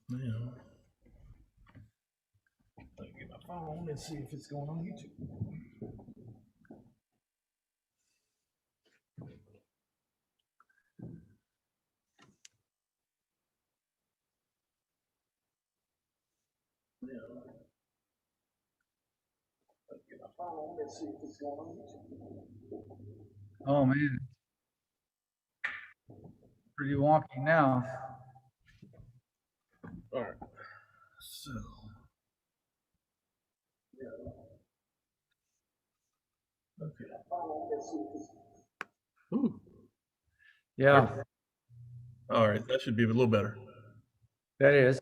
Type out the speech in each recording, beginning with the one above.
Yeah. Let me get my phone and see if it's going on YouTube. Yeah. Let me get my phone and see if it's going on YouTube. Oh man, pretty wonky now. All right. So. Yeah. Okay. Ooh. Yeah, All right. That should be a little better. that is.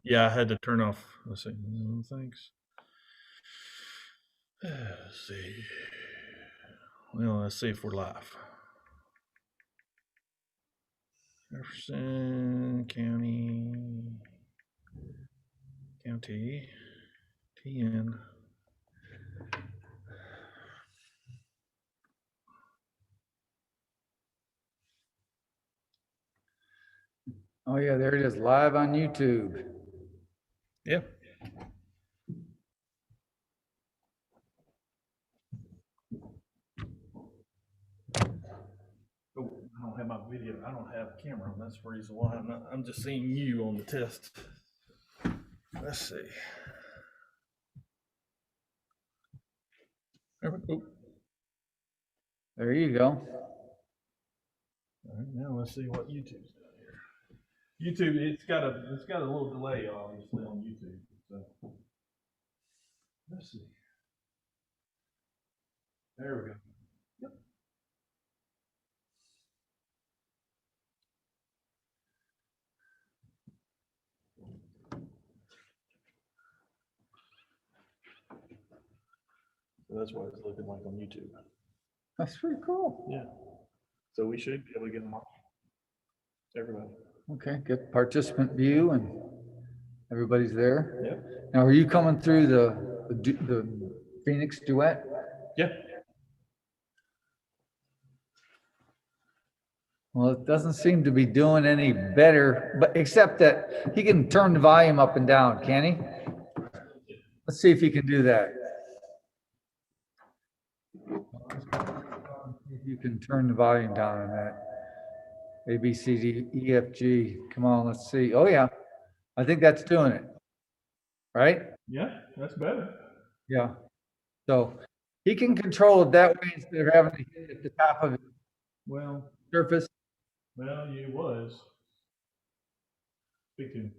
Yeah, I had to turn off. Let's see. No, thanks. Let's see. Well, let's see if we're live. Jefferson County, TN. Oh yeah, there it is, live on YouTube. Yeah. Oh, I don't have my video. I don't have a camera. That's the reason why I'm not. I'm just seeing you on the test. Let's see. There we go. There you go. All right, now let's see what YouTube's doing here. YouTube, it's got a little delay obviously on YouTube. So let's see. There we go. Yep. So that's what it's looking like on YouTube. That's pretty cool. Yeah. So we should be able to get them all. Everybody. Okay, good participant view and everybody's there. Yep. Now, are you coming through the Phoenix duet? Yeah. Well, it doesn't seem to be doing any better, but except that he can turn the volume up and down, can he? Let's see if he can do that. If you can turn the volume down on that. A, B, C, D, E, F, G. Come on, let's see. Oh yeah, I think that's doing it. Right? Yeah, that's better. Yeah. So he can control it that way instead of having to hit it at the top of the Well, surface. you was. Speak to him.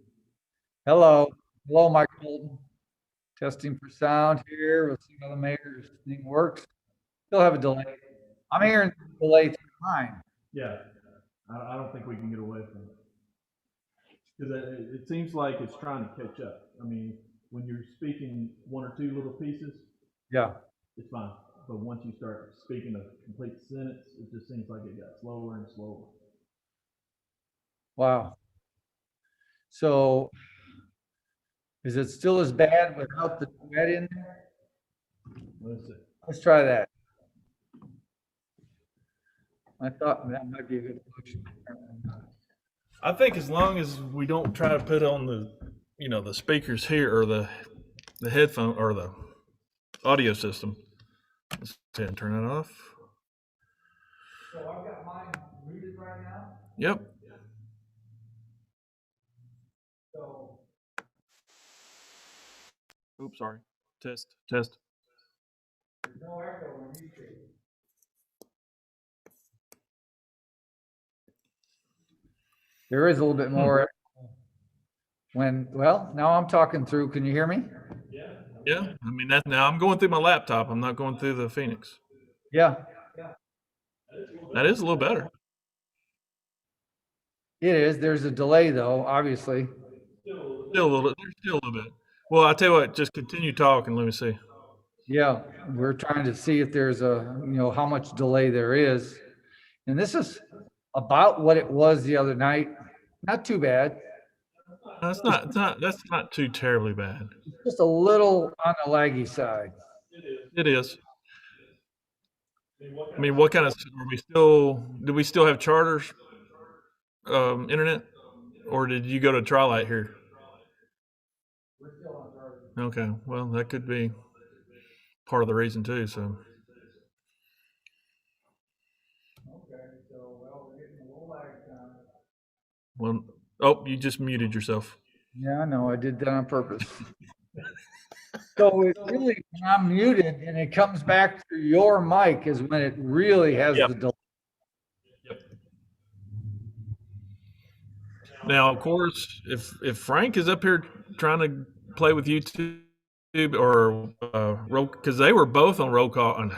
Hello. Hello, Mike Bolton. Testing for sound here. We'll see how the mayor's thing works. Still have a delay. I'm hearing delay through mine. Yeah. I don't think we can get away from it. Because it seems like it's trying to catch up. I mean, when you're speaking one or two little pieces, Yeah. it's fine. But once you start speaking a complete sentence, it just seems like it got slower and slower. Wow. So is it still as bad without the duet in there? Let's see. Let's try that. I thought that might be a good solution. I think as long as we don't try to put on the speakers here or the headphone or the audio system. Let's go ahead and turn that off. So I've got mine muted right now. Yep. So Oops, sorry. Test. there's no echo on YouTube. There is a little bit more now I'm talking through. Can you hear me? Yeah. I mean now I'm going through my laptop. I'm not going through the Phoenix. Yeah. That is a little better. It is. There's a delay though, obviously. Still a little. There's still a little bit. Well, I tell you what. Just continue talking. Let me see. Yeah, we're trying to see if there's how much delay there is. And this is about what it was the other night. Not too bad. That's not. That's not too terribly bad. Just a little on the laggy side. It is. I mean, what kind of? Are we still? Do we still have charters? Internet? or did you go to Trilight here? We're still on target. Okay, well, that could be part of the reason too. So, Okay, so, well, we're getting a little lag time. well, oh, you just muted yourself. Yeah, I know, I did that on purpose. So it really, when I'm muted and it comes back to your mic is when it really has Yep. the delay. Yep. Now, of course, if Frank is up here trying to play with YouTube or roll, because they were both on roll call, and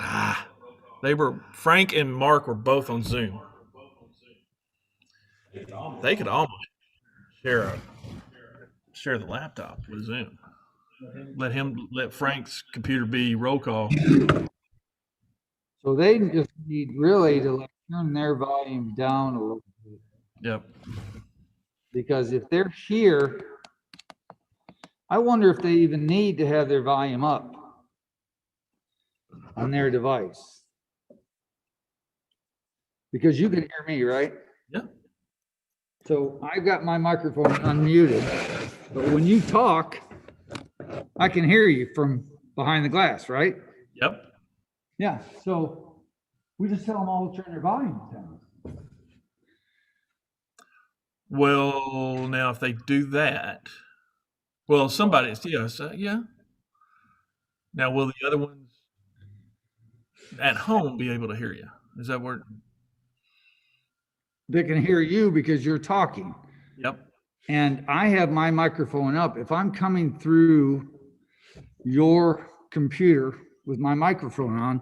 they were Frank and Mark were both on Zoom. They could almost share the laptop with Zoom. Let Frank's computer be roll call. So they just need really to like turn their volume down a little bit. Yep. Because if they're here, I wonder if they even need to have their volume up on their device. Because you can hear me, right? Yeah. So I've got my microphone unmuted, but when you talk, I can hear you from behind the glass, right? Yep. Yeah, so we just tell them all to turn their volume down. Well, now if they do that, well, somebody's yeah. Now, will the other ones at home be able to hear you? Is that where? They can hear you because you're talking. Yep. And I have my microphone up. If I'm coming through your computer with my microphone on,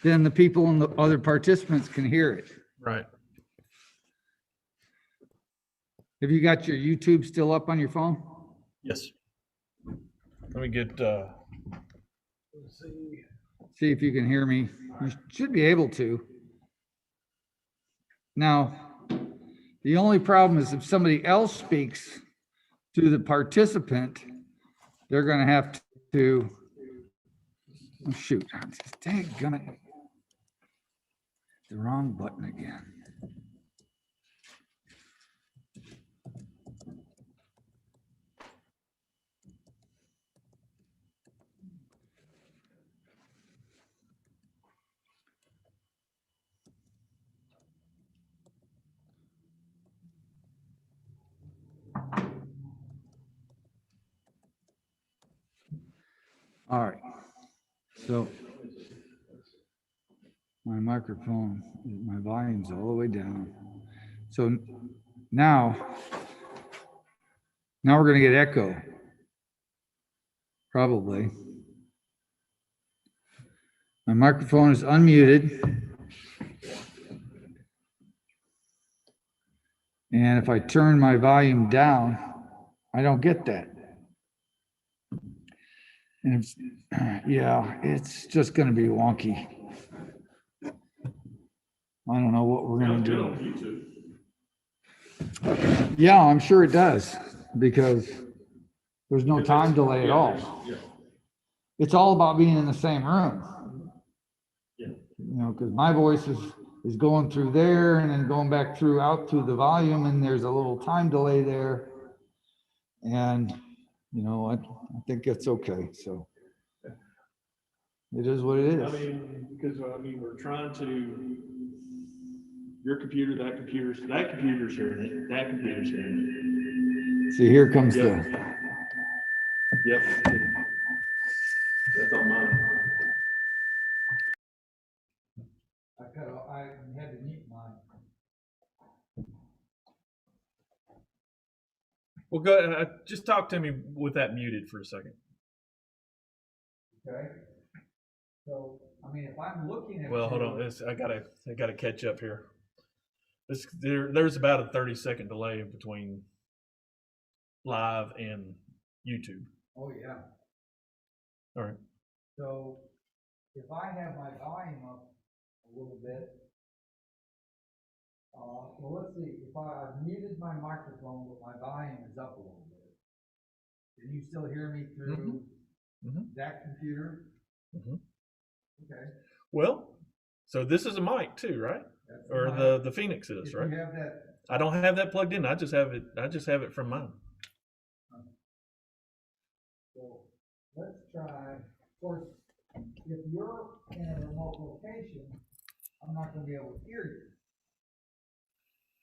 then the people and the other participants can hear it. Right. Have you got your YouTube still up on your phone? Yes. Let me get. Let's see. See if you can hear me. You should be able to. Now, the only problem is if somebody else speaks to the participant, they're going to have to, oh, shoot, daggone, the wrong button again. All right, so my microphone, my volume's all the way down. So now we're going to get echo, probably. My microphone is unmuted. And if I turn my volume down, I don't get that. And it's, yeah, it's just going to be wonky. I don't know what we're going to do. Yeah, I'm sure it does because there's no time delay at all. It's all about being in the same room. You know, because my voice is going through there and then going back through out through the volume, and there's a little time delay there. And you know, I think that's okay. So it is what it is. I mean, because we're trying to. Your computer, that computer's hearing it, that computer's hearing See, here comes Yep. the. Yep. That's on mine. I had to mute mine. Well, go ahead. Just talk to me with that muted for a second. Okay. So, I mean, if I'm looking at. Well, hold on. I gotta catch up here. There's about a 30-second delay between live and YouTube. Oh, yeah. All right. So if I have my volume up a little bit, well, let's see, if I've muted my microphone, but my volume is up a little bit. Can you still hear me through that computer? Okay. Well, so this is a mic too, right? Or the Phoenix is, right? If you have that I don't have that plugged in. I just have it from mine. So let's try, of course, if you're in a remote location, I'm not gonna be able to hear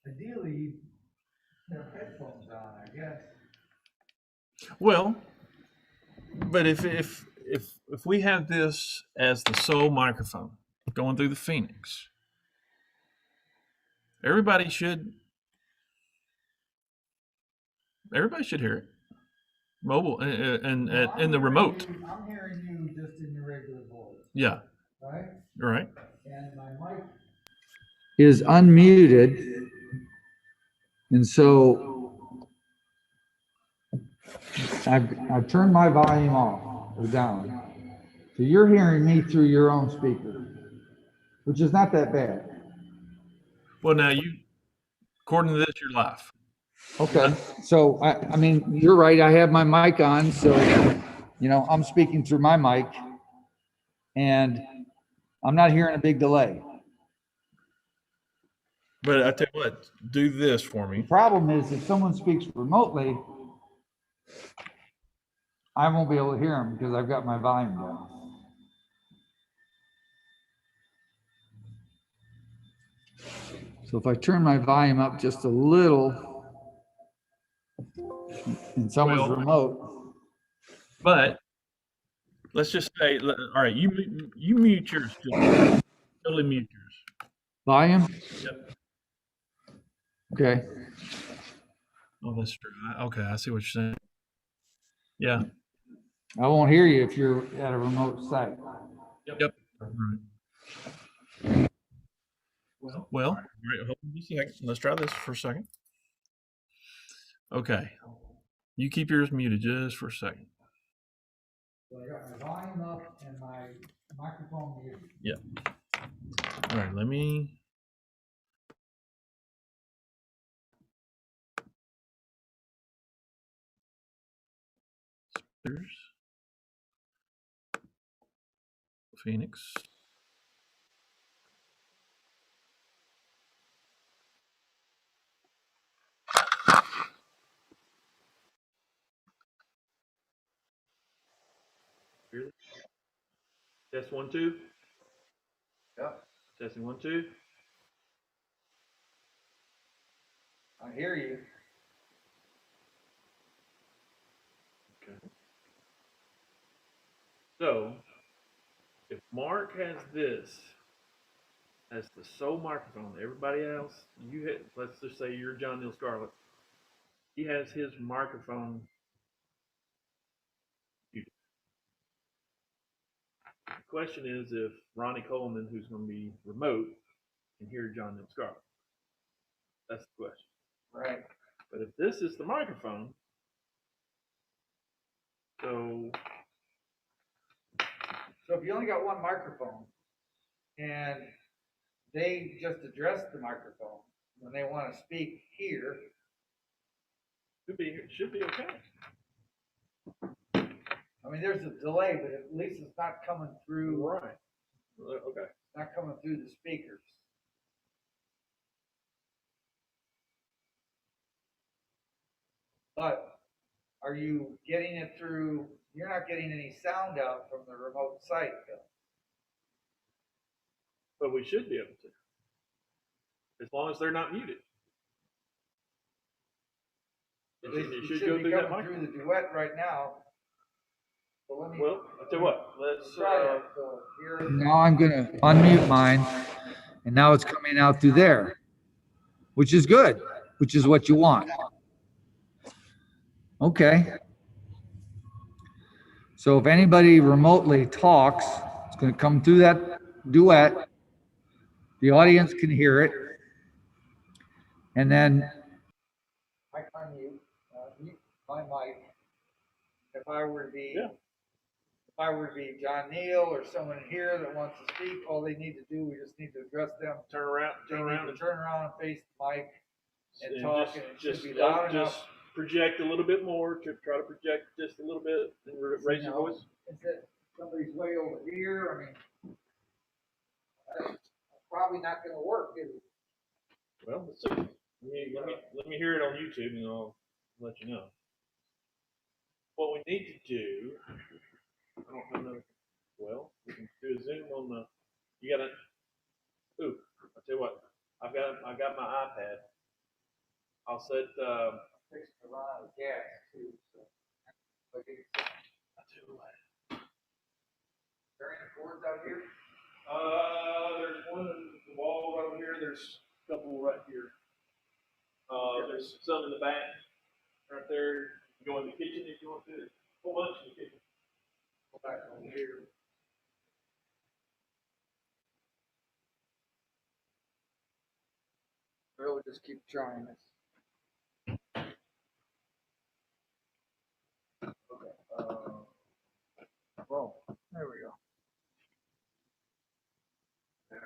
you. Ideally, you have headphones on, I guess. Well, but if we have this as the sole microphone going through the Phoenix, everybody should hear it. Mobile and the remote. I'm hearing you just in your regular voice, Yeah. right? Right. And my mic is unmuted. And so I've turned my volume off or down. So you're hearing me through your own speaker, which is not that bad. Well, now according to this, you're live. Okay. So I mean, you're right. I have my mic on. So, I'm speaking through my mic and I'm not hearing a big delay. But I tell you what, do this for me. The problem is if someone speaks remotely, I won't be able to hear them because I've got my volume down. So if I turn my volume up just a little and someone's remote. But let's just say, all right, you mute yours. Totally mute yours. Volume? Yep. Okay. Oh, that's true. Okay, I see what you're saying. Yeah. I won't hear you if you're at a remote site. Yep. Right. Well, all right, hold on a second. Let's try this for a second. Okay. You keep yours muted just for a second. So I got my volume up and my microphone muted. Yeah. All right, let me. There's Phoenix. Really? Test 1, 2. Yep. Testing 1, 2. I hear you. Okay. So, if Mark has this as the sole microphone, everybody else, let's just say you're John Neal Scarlett, he has his microphone muted. The question is if Ronnie Coleman, who's going to be remote, can hear John Neal Scarlett. That's the question. Right. But if this is the microphone, so if you only got one microphone and they just address the microphone when they want to speak here, should be okay. I mean, there's a delay, but at least it's not coming through. Right. Okay. It's not coming through the speakers. But are you getting it through? You're not getting any sound out from the remote site, though. But we should be able to, as long as they're not muted. It should go through that microphone. Through the duet right now. So I'll tell you what. Let's try it. Now I'm going to unmute mine, and now it's coming out through there, which is good, which is what you want. Okay. So if anybody remotely talks, it's going to come through that duet. The audience can hear it. And then I unmute my mic. If I were to be John Neal or someone here that wants to speak, all they need to do, we just need to address them. Turn around and face the mic and talk, and it should be loud enough. Just project a little bit more. Try to project just a little bit and raise your voice. Is it somebody's way over here? I mean, that's probably not going to work, is it? Well, let's see. Let me hear it on YouTube, and I'll let you know. What we need to do, I don't have another. Well, we can do a Zoom on the. You got a. Ooh, I tell you what, I got my iPad. I'll set. Takes a lot of gas too, so. I tell you what. There any cords out here? There's one in the wall right over here. There's a couple right here. There's some in the back, right there. You go in the kitchen if you want to. A whole bunch in the kitchen. Go back over here. We'll just keep trying this. Okay. Well, there we go. There.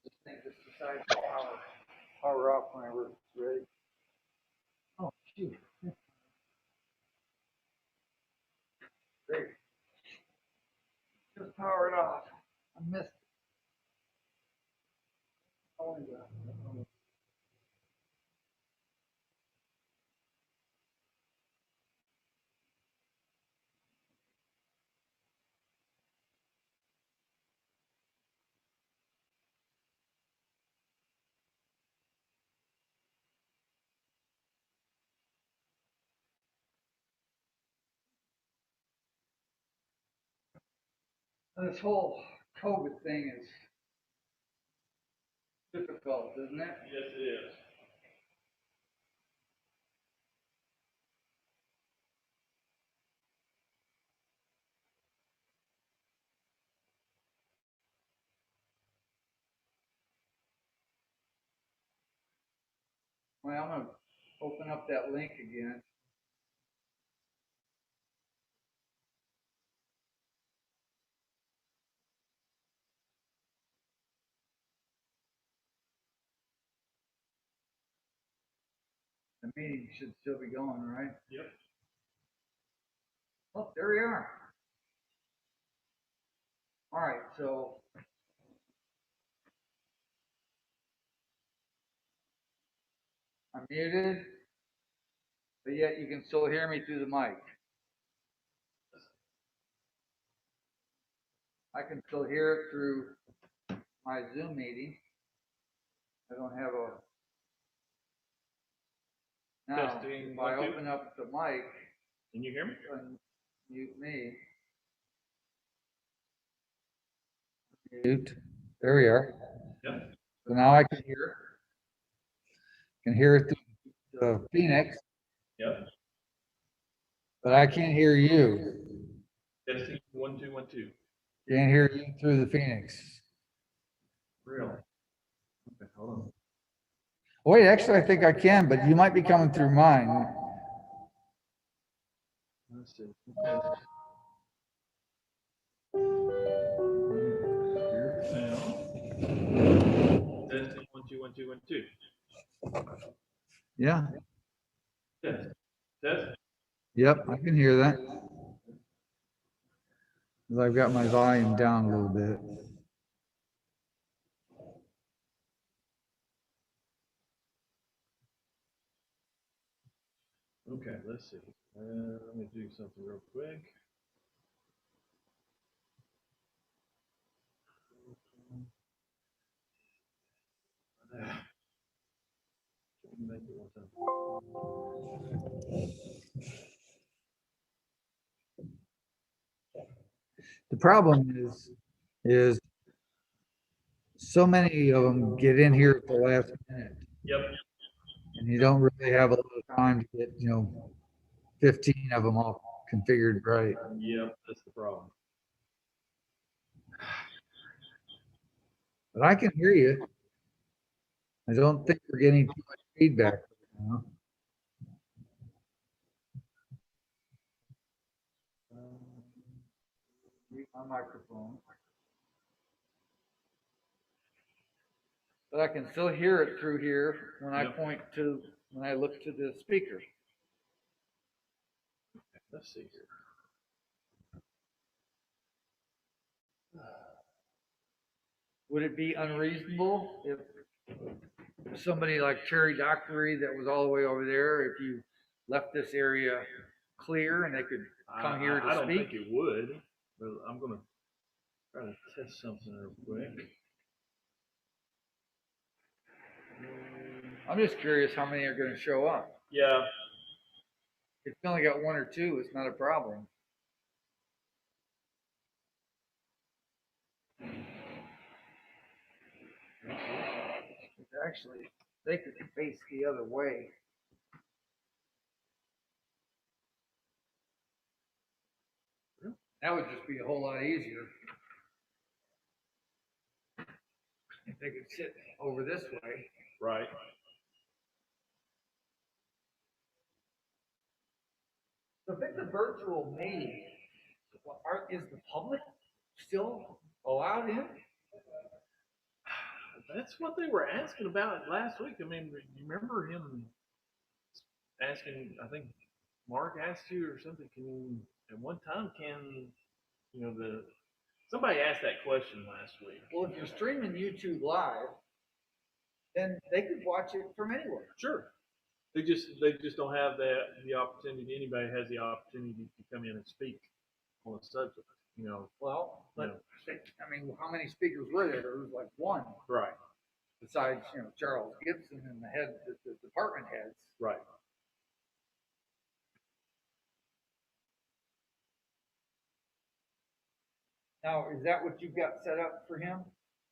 This thing just decides to power off whenever it's ready. Oh, shoot. Great. Just power it off. I missed it. Oh, yeah. This whole COVID thing is difficult, isn't it? Yes, it is. Well, I'm gonna open up that link again. The meeting should still be going, right? Yep. Oh, there we are. All right, so I'm muted, but yet you can still hear me through the mic. I can still hear it through my Zoom meeting. I don't have a. Now, Testing, if I 1, 2. open up the mic Can you hear me? and mute me. Mute. There we are. Yep. So now I can hear. Can hear it through the Phoenix, Yep. but I can't hear you. Testing 1, 2, 1, 2. Can't hear you through the Phoenix. Really? Okay, hold on. Wait, actually, I think I can, but you might be coming through mine. Let's see. Okay. Testing 1, 2, 1, 2, 1, 2. Yeah. Test. Test. Yep, I can hear that. 'Cause I've got my volume down a little bit. Okay, let's see. Let me do something real quick. Make it one time. The problem is so many of them get in here at the last minute, Yep. and you don't really have a lot of time to get, 15 of them all configured right. Yep, that's the problem. But I can hear you. I don't think we're getting too much feedback right now. Mute my microphone. But I can still hear it through here when I when I look to the speaker. Let's see here. Would it be unreasonable if somebody like Cherry Dockery that was all the way over there, if you left this area clear and they could come here to I don't speak? think it would, but I'm gonna try to test something real quick. I'm just curious how many are going to show up. Yeah. If you only got one or two, it's not a problem. Actually, they could face the other way. That would just be a whole lot easier. If they could sit over this way. Right. So if it's a virtual meeting, is the public still allowed in? That's what they were asking about last week. I mean, you remember him asking, I think Mark asked you or something, at one time, somebody asked that question last week. Well, if you're streaming YouTube live, then they could watch it from anywhere. Sure. They just don't have the opportunity. Anybody has the opportunity to come in and speak on the subject, Well, but I mean, how many speakers were there? There was like one. Right. Besides, Charles Gibson and the department heads. Right. Now, is that what you've got set up for him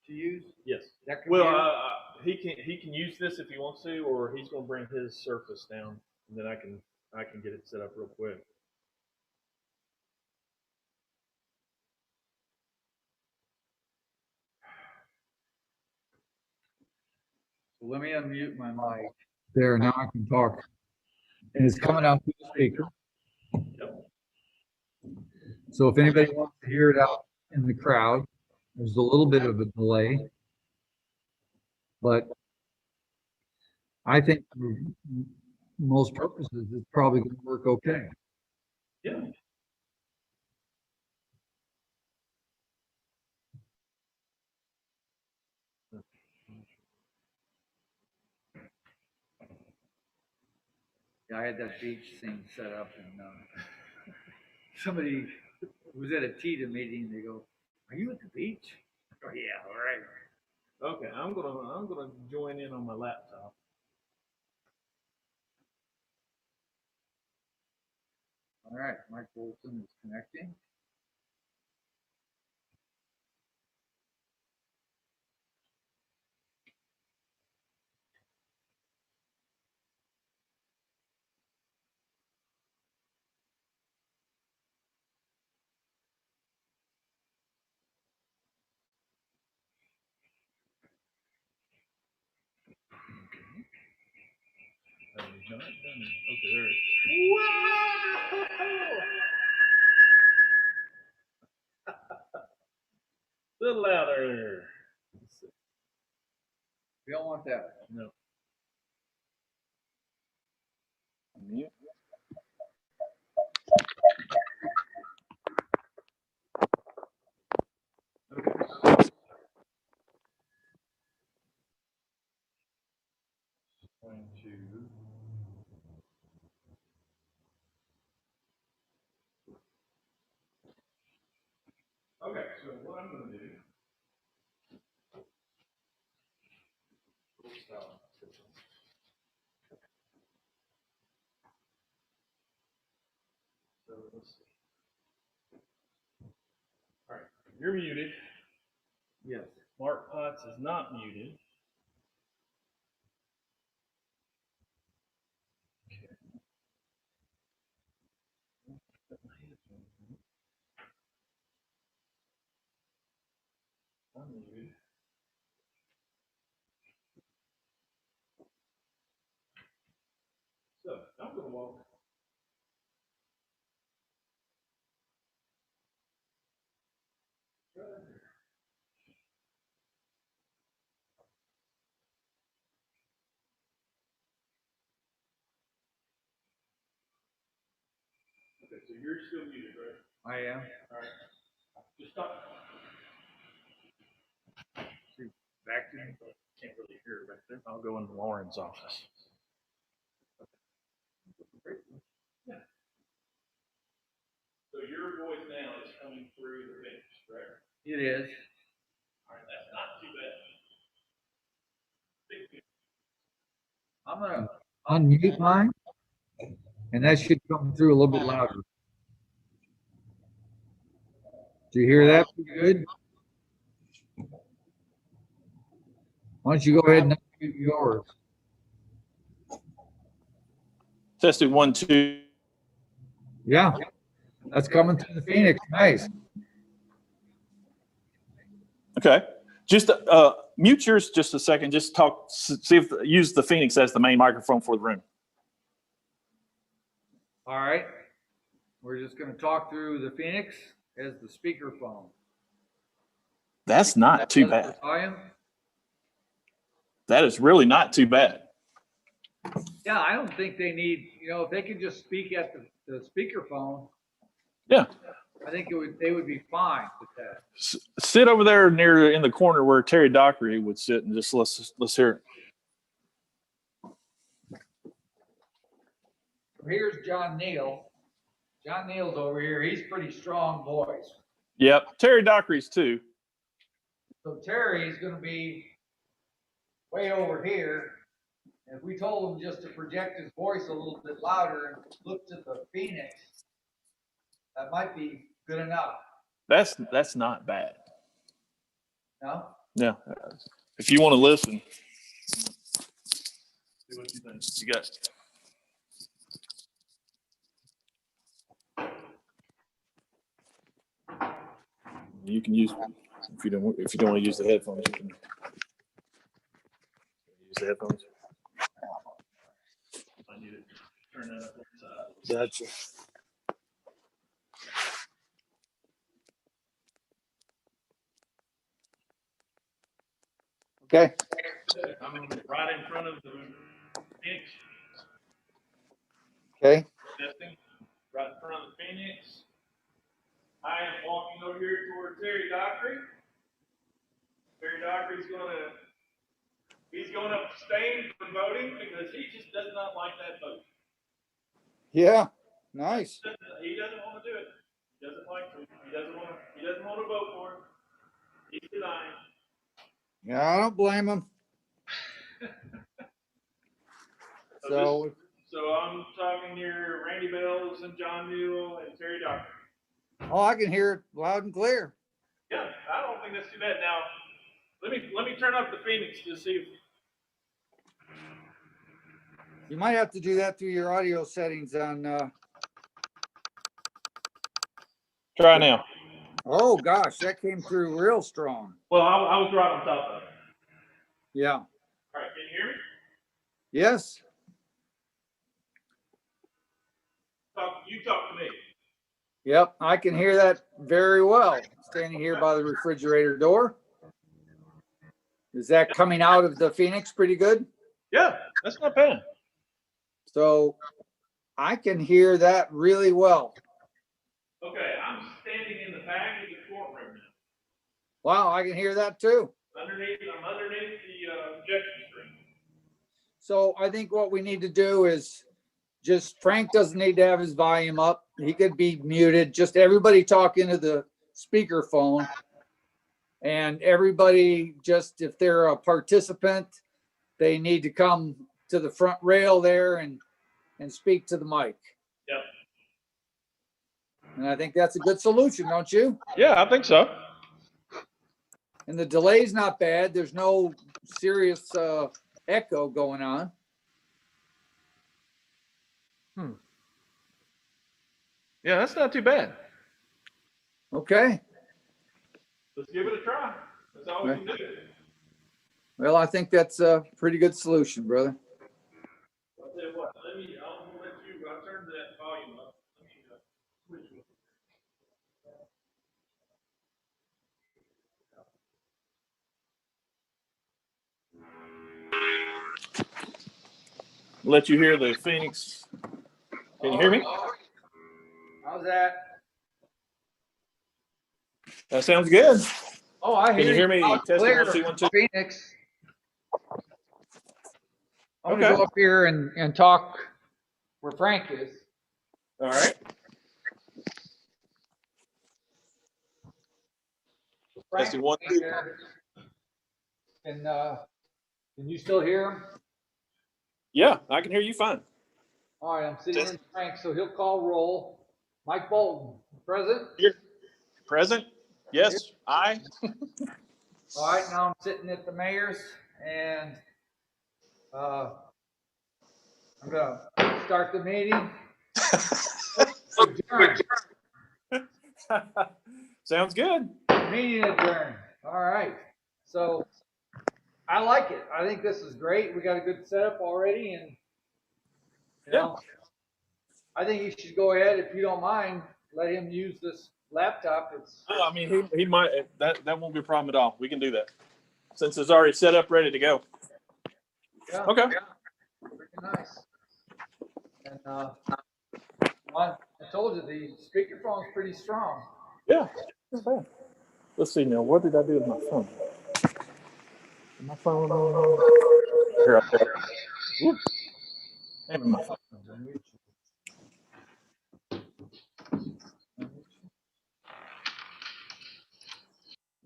to use? Yes. That well, he can use this if he wants to, or he's going to bring his Surface down, and then I can get it set up real quick. So let me unmute my mic. There, now I can talk. And it's coming out through the speaker. Yep. So if anybody wants to hear it out in the crowd, there's a little bit of a delay. But I think for most purposes, it's probably going to work okay. Yeah. Yeah, I had that beach thing set up, and somebody was at a TITA meeting. They go, "Are you at the beach?" Oh yeah, all right. Okay, I'm gonna join in on my laptop. All right, Mike Wilson is connecting. Okay, there it is. Wow! A little louder. We don't want that. No. Mute. Okay. Going to. Okay, so what I'm going to do. So let's see. All right, you're muted. Yes. Mark Potts is not muted. I'm muted. So I'm going to walk. Okay, so you're still muted, right? I am. All right. Just stop. Back to me. Can't really hear. Here, back there. I'll go into Lauren's office. Yeah. So your voice now is coming through the Phoenix, correct? It is. All right, that's not too bad. I'm gonna unmute mine, and that should come through a little bit louder. Do you hear that pretty good? Why don't you go ahead and unmute yours? Testing 1, 2. Yeah, that's coming through the Phoenix. Nice. Okay. Just mute yours just a second. Just talk. See if use the Phoenix as the main microphone for the room. All right. We're just going to talk through the Phoenix as the speakerphone. That's not too bad. That is really not too bad. Yeah, I don't think they need, if they could just speak at the speakerphone. Yeah. I think they would be fine with that. Sit over there in the corner where Terry Dockery would sit and just let's hear it. Here's John Neal. John Neal's over here. He's pretty strong voice. Yep. Terry Dockery's too. So Terry's going to be way over here. And if we told him just to project his voice a little bit louder and look to the Phoenix, that might be good enough. That's not bad. No? Yeah. If you want to listen, see what you think. You got. You can use if you don't want to use the headphones. You can use the headphones. I need to turn that up inside. Gotcha. Okay. I'm right in front of the Phoenix. Okay. Testing. Right in front of the Phoenix. I am walking over here toward Terry Dockery. Terry Dockery's going to abstain from voting because he just does not like that vote. Yeah. Nice. He doesn't want to do it. He doesn't like to. He doesn't want to vote for him. He's denying. Yeah, I don't blame him. So I'm talking here, Randy Bells and John Newell and Terry Dockery. Oh, I can hear it loud and clear. Yeah, I don't think that's too bad. Now, let me turn up the Phoenix to see if. You might have to do that through your audio settings on. Try now. Oh gosh, that came through real strong. Well, I was right on top of it. Yeah. All right, can you hear me? Yes. You talk to me. Yep, I can hear that very well. Standing here by the refrigerator door. Is that coming out of the Phoenix pretty good? Yeah, that's not bad. So I can hear that really well. Okay, I'm standing in the back of the courtroom now. Wow, I can hear that too. I'm underneath the projection screen. So I think what we need to do is just Frank doesn't need to have his volume up. He could be muted. Just everybody talk into the speakerphone. And everybody, just if they're a participant, they need to come to the front rail there and speak to the mic. Yep. And I think that's a good solution, don't you? Yeah, I think so. And the delay's not bad. There's no serious echo going on. Yeah, that's not too bad. Okay. Let's give it a try. That's all we can do. Well, I think that's a pretty good solution, brother. I'll tell you what. I'll turn that volume up. Let me switch. Let you hear the Phoenix. Can you hear me? How's that? That sounds good. Oh, I hear Can you hear me? Testing clear. 1, 2, 1, 2. Phoenix. I'm gonna go up here and talk where Frank is. All right. Frank, Testing 1, 2. Can you still hear him? Yeah, I can hear you fine. All right, I'm sitting in Frank, so he'll call roll. Mike Bolton, present. Here. Present? Yes. Aye. All right, now I'm sitting at the mayor's, and I'm gonna start the meeting. Adjourn. Sounds good. Meeting adjourned. All right. So I like it. I think this is great. We got a good setup already, and you know, I think you should go ahead, if you don't mind, let him use this laptop. It's I mean, he might, that won't be a problem at all. We can do that since it's already set up, ready to go. yeah, Okay. pretty nice. And I told you the speakerphone's pretty strong. Yeah. Let's see now. What did I do with my phone? My phone. Here, I'll take it. Oops. Hand me my phone.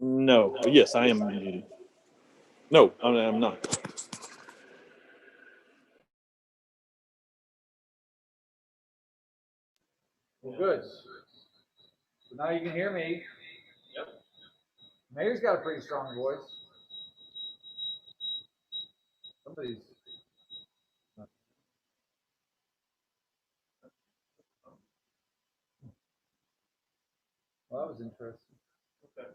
No. Yes, I am muted. No, I'm not. Well, good. So now you can hear me. Yep. Mayor's got a pretty strong voice. Somebody's. Well, that was interesting. Okay.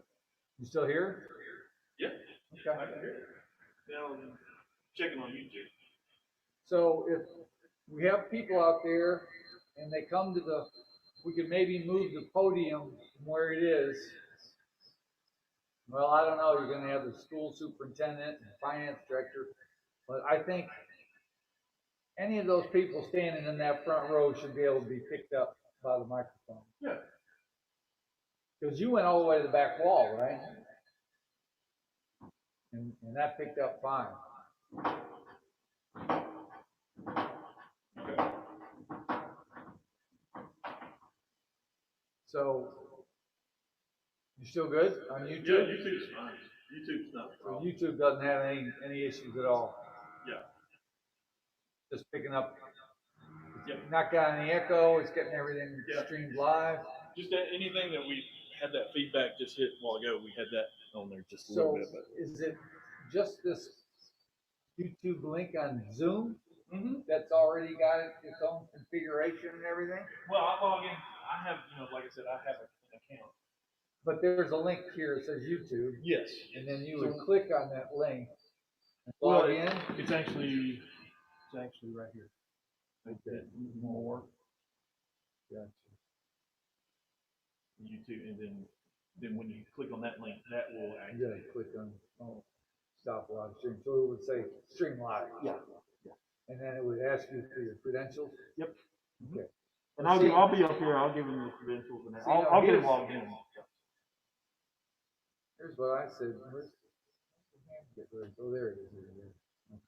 You still here? Yeah. Okay. I can hear it. Now I'm checking on YouTube. So if we have people out there and they come to we could maybe move the podium from where it is. Well, I don't know. You're going to have the school superintendent and finance director, but I think any of those people standing in that front row should be able to be picked up by the microphone. Yeah. Because you went all the way to the back wall, right? And that picked up fine. Okay. So, you still good on YouTube? Yeah, YouTube's fine. YouTube's not a problem. So YouTube doesn't have any issues at all. Yeah. Just picking up. It's not got any echo. It's getting everything streamed live. Just anything that we had that feedback just hit a while ago. We had that on there just a little bit. But is it just this YouTube link on Zoom that's already got its own configuration and everything? Well, I log in. I have, like I said, I have an account. But there's a link here that says YouTube. Yes. And then you would click on that link and log in. It's actually right here. Okay. More. Gotcha. YouTube, and then when you click on that link, that will actually. You gotta click on stop live stream. So it would say stream live. Yeah. And then it would ask you for your credentials. Yep. Okay. And I'll be up here. I'll give them the credentials and I'll get them logged in. Here's what I said. Where's the hand get ready? Oh, there it is. Okay.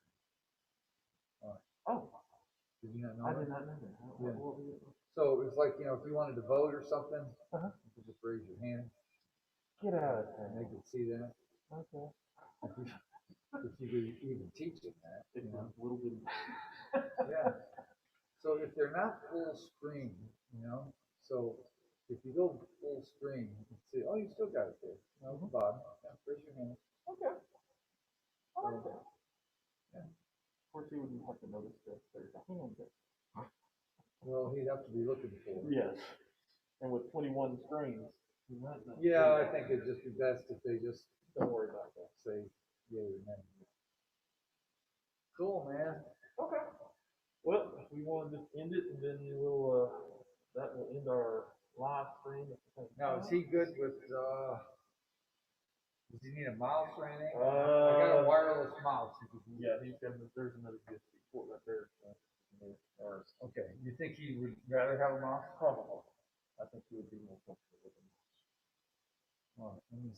All right. Oh. Did you not know? I did not know that. Yeah. So it's like, if you wanted to vote or something, you could just raise your hand. Get out of there. And they could see that. Okay. If you could even teach them that. A little bit. Yeah. So if they're not full screen, so if you go full screen, you can see, oh, you still got it there. No, Bob, raise your hand. Okay. I like that. Yeah. Of course, he wouldn't have to notice that there's a hand there. Well, he'd have to be looking for it. Yes. And with 21 screens. Yeah, I think it'd just be best if they just don't worry about that. Say yay or nay. Cool, man. Okay. Well, if we want to just end it, and then we'll that will end our live stream. Now, is he good with does he need a mouse or anything? I got a wireless mouse. Yeah, there's another USB port right there. Okay. You think he would rather have a mouse? Probably. I think he would be more comfortable with a mouse. All right. Let me